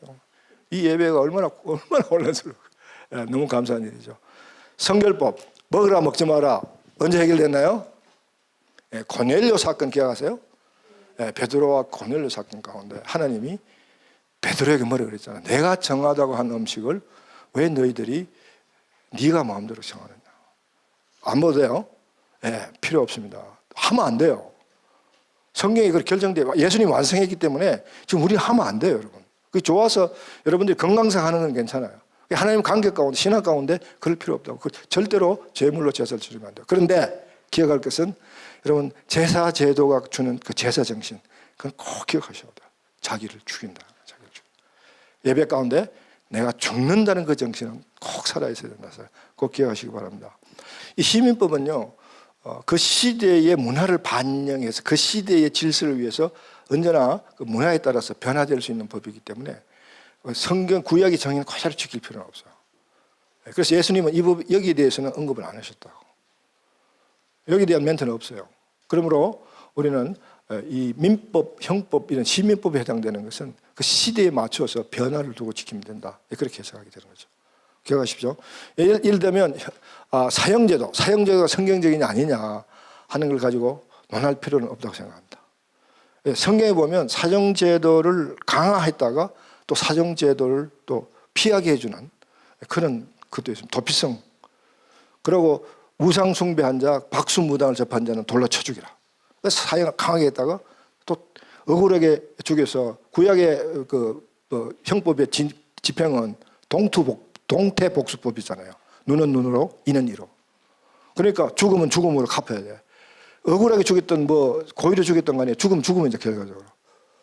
이 예배가 얼마나 혼란스러워. 너무 감사한 일이죠. 성결법 먹으라 먹지 마라 언제 해결됐나요? 고넬료 사건 기억하세요? 베드로와 고넬료 사건 가운데 하나님이 베드로에게 뭐라 그랬잖아. 내가 정하다고 한 음식을 왜 너희들이 네가 마음대로 정하느냐. 안 먹어도 돼요? 필요 없습니다. 하면 안 돼요. 성경이 그렇게 결정돼요. 예수님이 완성했기 때문에 지금 우리는 하면 안 돼요, 여러분. 그게 좋아서 여러분들이 건강상 하는 건 괜찮아요. 하나님 관계 가운데, 신학 가운데 그럴 필요 없다고. 절대로 제물로 제사를 드리면 안 돼요. 그런데 기억할 것은 여러분 제사 제도가 주는 그 제사 정신, 그건 꼭 기억하셔야 돼요. 자기를 죽인다. 예배 가운데 내가 죽는다는 그 정신은 꼭 살아있어야 된다. 꼭 기억하시기 바랍니다. 이 시민법은요, 그 시대의 문화를 반영해서 그 시대의 질서를 위해서 언제나 그 문화에 따라서 변화될 수 있는 법이기 때문에 성경 구약이 정의는 그대로 지킬 필요는 없어요. 그래서 예수님은 이 법 여기에 대해서는 언급을 안 하셨다고. 여기에 대한 멘트는 없어요. 그러므로 우리는 이 민법, 형법 이런 시민법에 해당되는 것은 그 시대에 맞춰서 변화를 두고 지키면 된다. 그렇게 해석하게 되는 거죠. 기억하십시오. 예를 들면 사형제도가 성경적이냐 아니냐 하는 걸 가지고 논할 필요는 없다고 생각합니다. 성경에 보면 사형제도를 강화했다가 또 사형제도를 또 피하게 해주는 그런 것도 있습니다. 도피성. 그리고 우상숭배한 자, 박수무당을 접한 자는 돌로 쳐 죽이라. 사형을 강하게 했다가 또 억울하게 죽여서 구약의 형법의 집행은 동태복수법이잖아요. 눈은 눈으로, 이는 이로. 그러니까 죽으면 죽음으로 갚아야 돼. 억울하게 죽였던 고의로 죽였던 간에 죽으면 이제 결과적으로.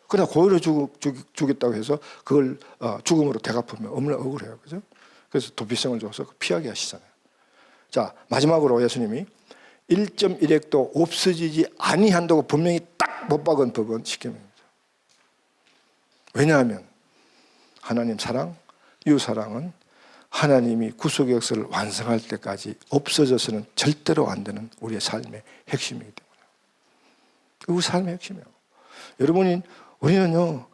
그러나 고의로 죽였다고 해서 그걸 죽음으로 되갚으면 얼마나 억울해요. 그죠? 그래서 도피성을 줘서 피하게 하시잖아요. 자, 마지막으로 예수님이 1.1획도 없어지지 아니한다고 분명히 딱 못 박은 법은 십계명입니다. 왜냐하면 하나님 사랑, 이웃 사랑은 하나님이 구속의 역사를 완성할 때까지 없어져서는 절대로 안 되는 우리의 삶의 핵심이기 때문에. 우리 삶의 핵심이에요. 여러분이, 우리는요,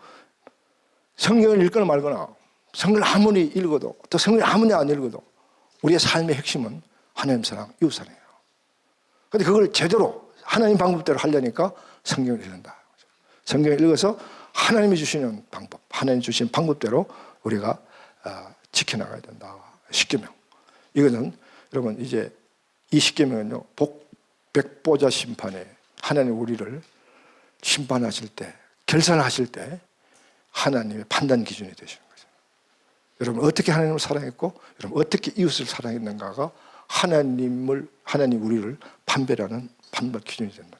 성경을 읽거나 말거나, 성경을 아무리 읽어도, 또 성경을 아무리 안 읽어도, 우리의 삶의 핵심은 하나님 사랑, 이웃 사랑이에요. 근데 그걸 제대로 하나님 방법대로 하려니까 성경을 읽는다. 성경을 읽어서 하나님이 주시는 방법, 하나님 주신 방법대로 우리가 지켜나가야 된다. 십계명. 이거는 여러분 이제 이 십계명은요, 백보자 심판에 하나님 우리를 심판하실 때, 결산하실 때 하나님의 판단 기준이 되시는 거죠. 여러분 어떻게 하나님을 사랑했고, 여러분 어떻게 이웃을 사랑했는가가 하나님 우리를 판별하는 판별 기준이 된다.